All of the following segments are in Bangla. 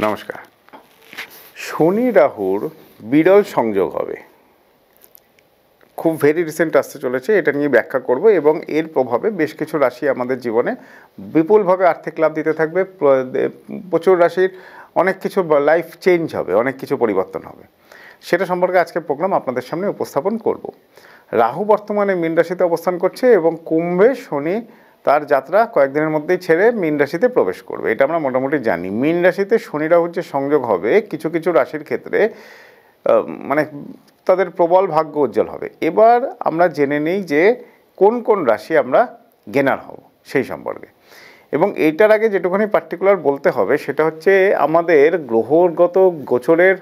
নমস্কার। শনি রাহুর বিরল সংযোগ হবে, খুব ভেরি রিসেন্ট আসতে চলেছে। এটা নিয়ে ব্যাখ্যা করব এবং এর প্রভাবে বেশ কিছু রাশি আমাদের জীবনে বিপুলভাবে আর্থিক লাভ দিতে থাকবে। প্রচুর রাশির অনেক কিছু লাইফ চেঞ্জ হবে, অনেক কিছু পরিবর্তন হবে। সেটা সম্পর্কে আজকের প্রোগ্রাম আপনাদের সামনে উপস্থাপন করব। রাহু বর্তমানে মীন রাশিতে অবস্থান করছে এবং কুম্ভে শনি তার যাত্রা কয়েকদিনের মধ্যেই ছেড়ে মীন রাশিতে প্রবেশ করবে। এটা আমরা মোটামুটি জানি। মীন রাশিতে শনি রাহুর যে সংযোগ হবে, কিছু কিছু রাশির ক্ষেত্রে মানে তাদের প্রবল ভাগ্য উজ্জ্বল হবে। এবার আমরা জেনে নিই যে কোন কোন রাশি আমরা গেনার হব সেই সম্পর্কে। এবং এইটার আগে যেটুকুনি পার্টিকুলার বলতে হবে সেটা হচ্ছে আমাদের গ্রহগত গোচরের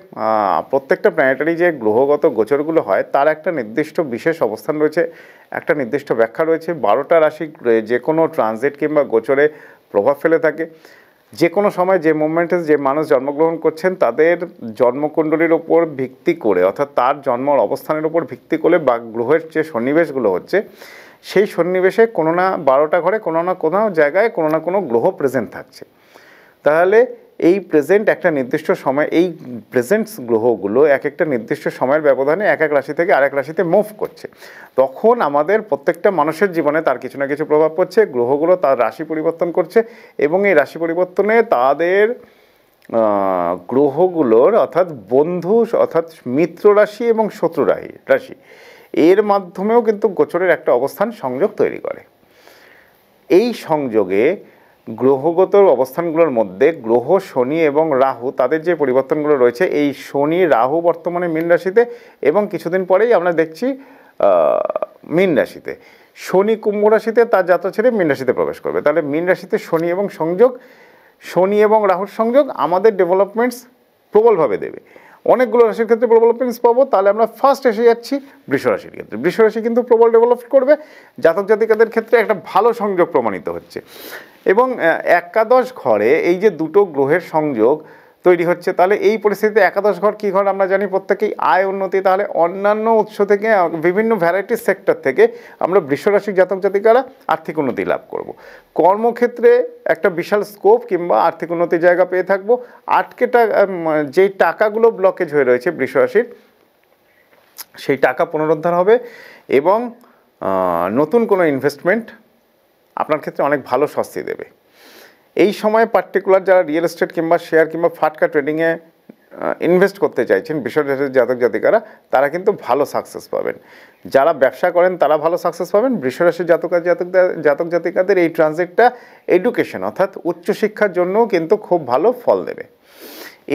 প্রত্যেকটা প্ল্যানেটারি যে গ্রহগত গোচরগুলো হয় তার একটা নির্দিষ্ট বিশেষ অবস্থান রয়েছে, একটা নির্দিষ্ট ব্যাখ্যা রয়েছে। 12টা রাশি যে কোনো ট্রানজিট কিংবা গোচরে প্রভাব ফেলে থাকে। যে কোনো সময় যে মুভমেন্টে যে মানুষ জন্মগ্রহণ করছেন তাদের জন্মকুণ্ডলীর ওপর ভিত্তি করে, অর্থাৎ তার জন্মর অবস্থানের ওপর ভিত্তি করে বা গ্রহের যে সন্নিবেশগুলো হচ্ছে সেই সন্নিবেশে কোনো না 12টা ঘরে কোনো না কোনো জায়গায় কোনো না কোনো গ্রহ প্রেজেন্ট থাকছে। তাহলে এই প্রেজেন্ট একটা নির্দিষ্ট সময়, এই প্রেজেন্টস গ্রহগুলো এক একটা নির্দিষ্ট সময়ের ব্যবধানে এক এক রাশি থেকে আরেক রাশিতে মুভ করছে। তখন আমাদের প্রত্যেকটা মানুষের জীবনে তার কিছু না কিছু প্রভাব পড়ছে। গ্রহগুলো তার রাশি পরিবর্তন করছে এবং এই রাশি পরিবর্তনে তাদের গ্রহগুলোর অর্থাৎ বন্ধু অর্থাৎ মিত্র রাশি এবং শত্রু রাশি এর মাধ্যমেও কিন্তু গোচরের একটা অবস্থান সংযোগ তৈরি করে। এই সংযোগে গ্রহগত অবস্থানগুলোর মধ্যে গ্রহ শনি এবং রাহু তাদের যে পরিবর্তনগুলো রয়েছে, এই শনি রাহু বর্তমানে মীন রাশিতে এবং কিছুদিন পরেই আমরা দেখছি মীন রাশিতে। শনি কুম্ভ রাশিতে তার যাত্রা ছেড়ে মীন রাশিতে প্রবেশ করবে। তাহলে মীন রাশিতে শনি এবং সংযোগ, শনি এবং রাহুর সংযোগ আমাদের ডেভেলপমেন্টস প্রবলভাবে দেবে। অনেকগুলো রাশির ক্ষেত্রে ডেভেলপমেন্টস পাবো। তাহলে আমরা ফার্স্ট এসে যাচ্ছি বৃষ রাশির ক্ষেত্রে। বৃষ রাশি কিন্তু প্রবল ডেভেলপ করবে, জাতক জাতিকাদের ক্ষেত্রে একটা ভালো সংযোগ প্রমাণিত হচ্ছে। এবং একাদশ ঘরে এই যে দুটো গ্রহের সংযোগ তৈরি হচ্ছে, তাহলে এই পরিস্থিতিতে একাদশ ঘর কী ঘর আমরা জানি প্রত্যেকেই, আয় উন্নতি। তাহলে অন্যান্য উৎস থেকে বিভিন্ন ভ্যারাইটি সেক্টর থেকে আমরা বৃষ রাশির জাতক জাতিকারা আর্থিক উন্নতি লাভ করব। কর্মক্ষেত্রে একটা বিশাল স্কোপ কিংবা আর্থিক উন্নতির জায়গা পেয়ে থাকবো। যেই টাকাগুলো ব্লকেজ হয়ে রয়েছে বৃষ রাশির, সেই টাকা পুনরুদ্ধার হবে এবং নতুন কোনো ইনভেস্টমেন্ট আপনার ক্ষেত্রে অনেক ভালো স্বস্তি দেবে। এই সময় পার্টিকুলার যারা রিয়েল এস্টেট কিংবা শেয়ার কিংবা ফাটকা ট্রেডিংয়ে ইনভেস্ট করতে চাইছেন বৃষ রাশির জাতক জাতিকারা, তারা কিন্তু ভালো সাকসেস পাবেন। যারা ব্যবসা করেন তারা ভালো সাকসেস পাবেন। বৃষ রাশির জাতক জাতিকাদের এই ট্রানজিটটা এডুকেশন অর্থাৎ উচ্চশিক্ষার জন্যও কিন্তু খুব ভালো ফল দেবে।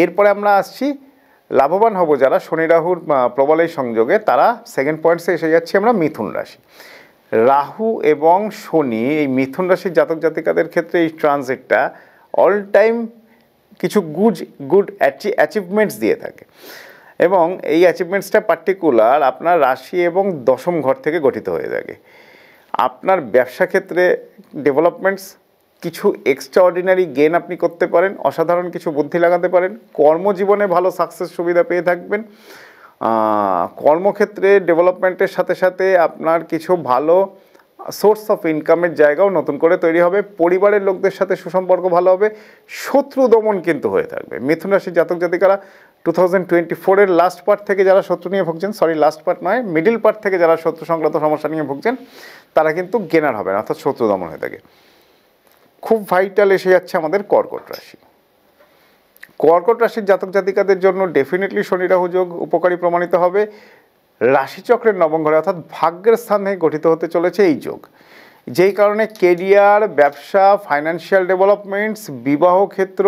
এরপরে আমরা আসছি লাভবান হব যারা শনি রাহুর প্রবল এই সংযোগে, তারা সেকেন্ড পয়েন্টসে এসে যাচ্ছি আমরা মিথুন রাশি। রাহু এবং শনি এই মিথুন রাশির জাতক জাতিকাদের ক্ষেত্রে এই ট্রানজিটটা অল টাইম কিছু গুড অ্যাচিভমেন্টস দিয়ে থাকে এবং এই অ্যাচিভমেন্টসটা পার্টিকুলার আপনার রাশি এবং দশম ঘর থেকে গঠিত হয়ে থাকে। আপনার ব্যবসা ক্ষেত্রে ডেভেলপমেন্টস, কিছু এক্সট্রাঅর্ডিনারি গেন আপনি করতে পারেন, অসাধারণ কিছু বুদ্ধি লাগাতে পারেন। কর্মজীবনে ভালো সাকসেস সুবিধা পেয়ে থাকবেন। কর্মক্ষেত্রে ডেভেলপমেন্টের সাথে সাথে আপনার কিছু ভালো সোর্স অফ ইনকামের জায়গাও নতুন করে তৈরি হবে। পরিবারের লোকদের সাথে সুসম্পর্ক ভালো হবে। শত্রু দমন কিন্তু হয়ে থাকবে। মিথুন রাশির জাতক জাতিকারা 2024-এর লাস্ট পার্ট থেকে যারা শত্রু নিয়ে ভুগছেন, লাস্ট পার্ট নয়, মিডিল পার্ট থেকে যারা শত্রু সংক্রান্ত সমস্যা নিয়ে ভুগছেন, তারা কিন্তু গেনার হবেন, অর্থাৎ শত্রু দমন হয়ে থাকে। খুব ভাইটাল এসে যাচ্ছে আমাদের কর্কট রাশি। কর্কট রাশির জাতক জাতিকাদের জন্য ডেফিনেটলি শনি রাহু যোগ উপকারী প্রমাণিত হবে। রাশিচক্রের নবম ঘরে অর্থাৎ ভাগ্যের স্থানে গঠিত হতে চলেছে এই যোগ, যেই কারণে কেরিয়ার, ব্যবসা, ফাইন্যান্সিয়াল ডেভেলপমেন্টস, বিবাহ ক্ষেত্র,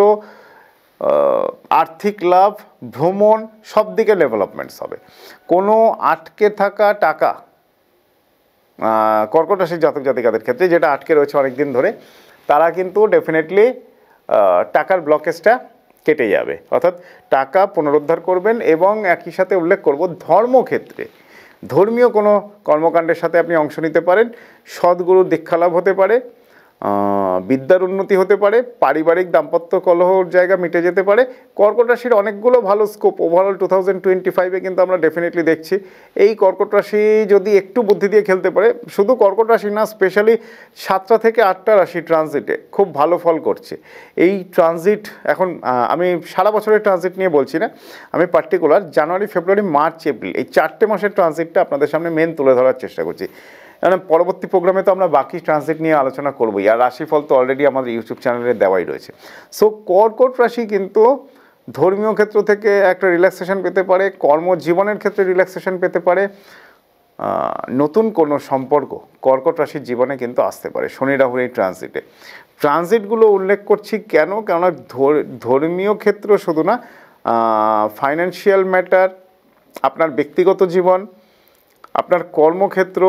আর্থিক লাভ, ভ্রমণ, সব দিকে ডেভেলপমেন্টস হবে। কোনো আটকে থাকা টাকা কর্কট রাশির জাতক জাতিকাদের ক্ষেত্রে যেটা আটকে রয়েছে অনেক দিন ধরে, তারা কিন্তু ডেফিনেটলি টাকার ব্লকেজটা কেটে যাবে, অর্থাৎ টাকা পুনরুদ্ধার করবেন। এবং একই সাথে উল্লেখ করব ধর্মক্ষেত্রে, ধর্মীয় কোনো কর্মকাণ্ডের সাথে আপনি অংশ নিতে পারেন। সদ্গুরুর দীক্ষালাভ হতে পারে। বিদ্যার উন্নতি হতে পারে, পারিবারিক দাম্পত্য কলহর জায়গা মিটে যেতে পারে। কর্কট রাশির অনেকগুলো ভালো স্কোপ ওভারঅল 2025-এ কিন্তু আমরা ডেফিনেটলি দেখছি। এই কর্কট রাশি যদি একটু বুদ্ধি দিয়ে খেলতে পারে, শুধু কর্কট রাশি না, স্পেশালি 7টা থেকে 8টা রাশি ট্রানজিটে খুব ভালো ফল করছে। এই ট্রানজিট এখন আমি সারা বছরের ট্রানজিট নিয়ে বলছি না, আমি পার্টিকুলার জানুয়ারি, ফেব্রুয়ারি, মার্চ, এপ্রিল এই 4টে মাসের ট্রানজিটটা আপনাদের সামনে মেন তুলে ধরার চেষ্টা করছি। কারণ পরবর্তী প্রোগ্রামে তো আমরা বাকি ট্রানজিট নিয়ে আলোচনা করবোই, আর রাশিফল তো অলরেডি আমাদের ইউটিউব চ্যানেলে দেওয়াই রয়েছে। সো কর্কট রাশি কিন্তু ধর্মীয় ক্ষেত্র থেকে একটা রিল্যাক্সেশন পেতে পারে, কর্মজীবনের ক্ষেত্রে রিল্যাক্সেশন পেতে পারে, নতুন কোনো সম্পর্ক কর্কট রাশির জীবনে কিন্তু আসতে পারে শনি রাহুর এই ট্রানজিটে। ট্রানজিটগুলো উল্লেখ করছি কেন? কেননা ধর্মীয় ক্ষেত্র শুধু না, ফাইন্যান্সিয়াল ম্যাটার, আপনার ব্যক্তিগত জীবন, আপনার কর্মক্ষেত্র,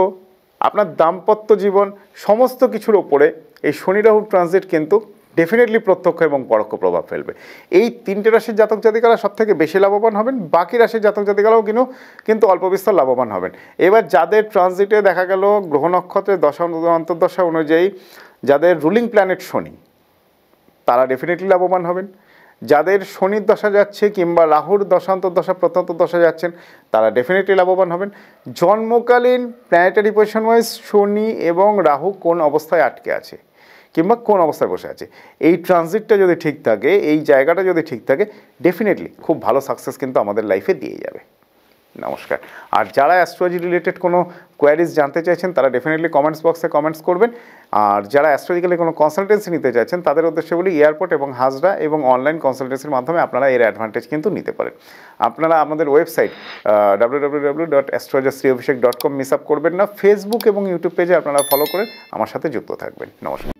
আপনার দাম্পত্য জীবন, সমস্ত কিছুর ওপরে এই শনি রাহুর ট্রানজিট কিন্তু ডেফিনেটলি প্রত্যক্ষ এবং পরোক্ষ প্রভাব ফেলবে। এই 3টে রাশির জাতক জাতিকারা সব থেকে বেশি লাভবান হবেন, বাকি রাশির জাতক জাতিকারাও কিন্তু অল্প বিস্তর লাভবান হবেন। এবার যাদের ট্রানজিটে দেখা গেল গ্রহ নক্ষত্রের দশা অন্তর্দশা অনুযায়ী যাদের রুলিং প্ল্যানেট শনি, তারা ডেফিনেটলি লাভবান হবেন। যাদের শনির দশা যাচ্ছে কিংবা রাহুর দশান্তর্দশা প্রত্যন্তর্দশা যাচ্ছেন, তারা ডেফিনেটলি লাভবান হবেন। জন্মকালীন প্ল্যানেটারি পজিশন ওয়াইজ শনি এবং রাহু কোন অবস্থায় আটকে আছে কিংবা কোন অবস্থায় বসে আছে, এই ট্রানজিটটা যদি ঠিক থাকে, এই জায়গাটা যদি ঠিক থাকে, ডেফিনেটলি খুব ভালো সাকসেস কিন্তু আমাদের লাইফে দিয়ে যাবে। নমস্কার। আর যারা অ্যাস্ট্রোলজি রিলেটেড কোনো কোয়ারিজ জানতে চাইছেন, তারা ডেফিনেটলি কমেন্টস বক্সে কমেন্টস করবেন। আর যারা অ্যাস্ট্রোলজিক্যালি কোনো কনসালটেন্সি নিতে চাইছেন, তাদের উদ্দেশ্যে বলি এয়ারপোর্ট এবং হাজরা এবং অনলাইন কনসালটেন্সির মাধ্যমে আপনারা এর অ্যাডভান্টেজ কিন্তু নিতে পারেন। আপনারা আমাদের ওয়েবসাইট www.astrologersriyobhishek.com মিস আপ করবেন না। ফেসবুক এবং ইউটিউব পেজে আপনারা ফলো করে আমার সাথে যুক্ত থাকবেন। নমস্কার।